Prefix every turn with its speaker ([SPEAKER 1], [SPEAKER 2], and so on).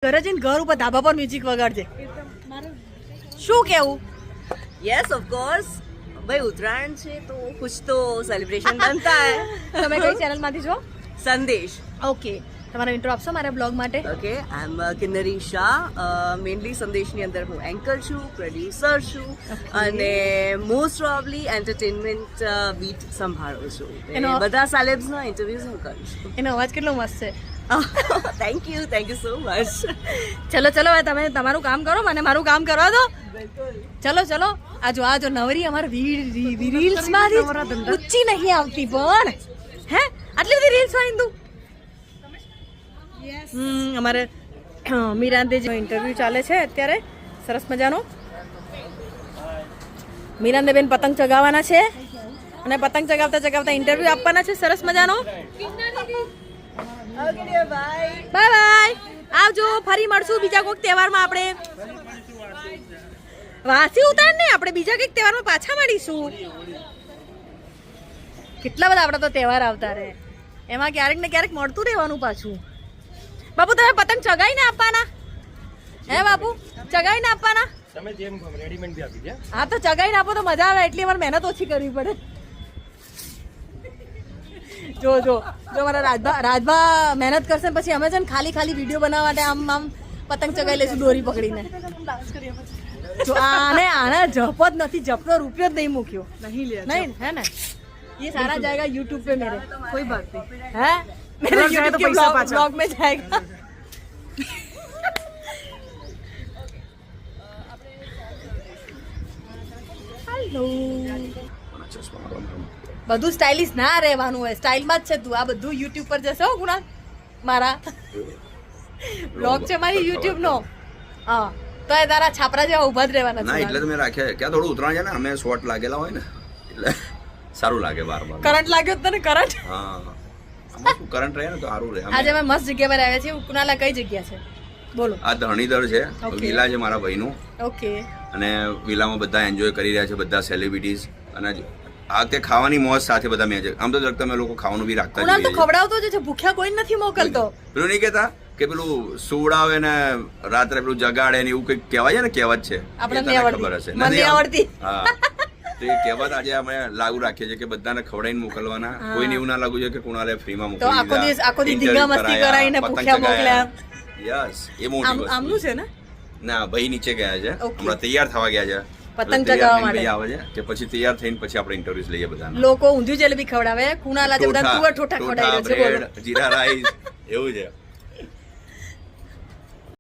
[SPEAKER 1] ઘરે જઈને ઘર ઉપર ધાબા પર મ્યુઝિક વગાડજે. શું કેવું?
[SPEAKER 2] यस ऑफ कोर्स भाई उत्तरायण છે તો कुछ तो सेलिब्रेशन बनता है.
[SPEAKER 1] તમે કઈ ચેનલ માંથી છો?
[SPEAKER 2] संदेश.
[SPEAKER 1] ઓકે, તમારો ઇન્ટ્રો આપશો મારા બ્લોગ માટે?
[SPEAKER 2] ઓકે, આઈ એમ કિન્નરી શાહ. મેઇનલી સંદેશની અંદર હું એન્કર છું, પ્રોડ્યુસર છું અને મોસ્ટ પ્રોબેબલી એન્ટરટેનમેન્ટ બીટ સંભાળું છું. બધા સેલેબ્સના ઇન્ટરવ્યુઝ હું કરું છું.
[SPEAKER 1] એનો અવાજ કેટલો મસ્ત છે.
[SPEAKER 2] Thank you so much.
[SPEAKER 1] ચલો ચલો, હવે તમે તમારું કામ કરો, મને મારું કામ કરવા દો. ચલો ચલો, આજો નવરી અમારી રીલ્સ માંથી ઊંચી નહીં આવતી પણ હે આટલી બધી રીલ્સ વાળી તું. અમારે મીરાંદે જે ઇન્ટરવ્યુ ચાલે છે અત્યારે સરસ મજાનો. મીરાંદે બેન પતંગ ચગાવવાના છે અને પતંગ ચગાવતા ચગાવતા ઇન્ટરવ્યુ આપવાના છે સરસ મજાનો. બાય બાય, આવજો, ફરી મળશું બીજા કોઈક તહેવારમાં. આપણે વાસી ઉતાર ને આપણે બીજા કંઈક તહેવારમાં પાછા મળીશું. કેટલા બધા આપણા તો તહેવાર આવતા રહે, એમાં ક્યારેક ને ક્યારેક મળતું રહેવાનું પાછું. બાપુ તમે પતંગ ચગાવીને આપવાના હે? બાપુ ચગાવીને આપવાના?
[SPEAKER 3] તમે જેમ રેડીમેડ બી આપી દે.
[SPEAKER 1] હા તો ચગાવીને આપો તો મજા આવે, એટલી અમારે મહેનત ઓછી કરવી પડે. જો જો જો મારા રાજભા મહેનત કરશે પછી અમે છે ને ખાલી વિડીયો બનાવવા માટે આમ પતંગ ચગાવી લઈશું દોરી પકડીને. જો આને જપ જ નથી, જપનો રૂપિયો જ નહીં મૂક્યો. નહીં હે ને? ये सारा जाएगा यूट्यूब पे मेरे. कोई बात नहीं है, मेरे यूट्यूब के ब्लॉग में जाएगा. હેલો, બધું સ્ટાઇલિશ ના રહેવાનું હોય, સ્ટાઇલમાં જ છે તું. આ બધું યુટ્યુબ પર જશે હો કુણાલ. મારા બ્લોગ છે મારી યુટ્યુબ નો. હા તો એ તારા છાપરા જેવા ઉભા જ રહેવાના
[SPEAKER 4] ના, એટલે તો મેં રાખ્યા. ક્યાં થોડું ઉતરાણ છે ને, અમે શોર્ટ લાગેલા હોય ને એટલે સારું લાગે. બાર
[SPEAKER 1] કરંટ લાગ્યો તને? કરંટ?
[SPEAKER 4] હા, કરંટ રહે ને તો સારું રહે.
[SPEAKER 1] આજે અમે મસ્ત જગ્યા પર આવ્યા છીએ. કુનાલા કઈ જગ્યા છે બોલો?
[SPEAKER 4] આ ધરણીધર છે, વિલા છે મારા ભાઈનું.
[SPEAKER 1] ઓકે.
[SPEAKER 4] અને વિલામાં બધા એન્જોય કરી રહ્યા છે, બધા સેલિબ્રિટીઝ. અને આ વખતે ખાવાની મોજ સાથે બધા મેં આમ તો તમે લોકો ખાવાનું બી રાખતા
[SPEAKER 1] કુનાલ તો ખવડાવતો જ છે, ભૂખ્યા કોઈ નથી મોકલતો.
[SPEAKER 4] પેલું નહીં કહેતા કે પેલું સુવડાવે ને રાત્રે પેલું જગાડે ને એવું કંઈક કહેવાય છે ને, કહેવત છે.
[SPEAKER 1] આપણને
[SPEAKER 4] ખબર હશે.
[SPEAKER 1] મને આવડતી.
[SPEAKER 4] હા, તો એ કહેવત આજે અમે લાગુ રાખીએ છીએ કે બધાને ખવડાવીને મોકલવાના. કોઈને એવું ના લાગુ જોઈએ કે કુણાલે ફ્રીમાં મોકલી
[SPEAKER 1] તો આખો દિવસ ધીંગા મસ્તી કરાવીને ભૂખ્યા મોકલ્યા.
[SPEAKER 4] યસ, એ મોટી વસ્તુ.
[SPEAKER 1] આમનું છે ને?
[SPEAKER 4] ના, ભાઈ નીચે ગયા છે, હમણાં તૈયાર થવા ગયા છે
[SPEAKER 1] પતંગ ચગાવવા માટે.
[SPEAKER 4] આવે છે કે પછી તૈયાર થઈને પછી આપણે ઇન્ટરવ્યુઝ લઈએ બધા.
[SPEAKER 1] લોકો ઊંધિયું જલેબી ખવડાવે, કુણાલા જે બધા તુવર ઠોઠા ખવડાવે છે.
[SPEAKER 4] જીરા રાઈસ એવું છે.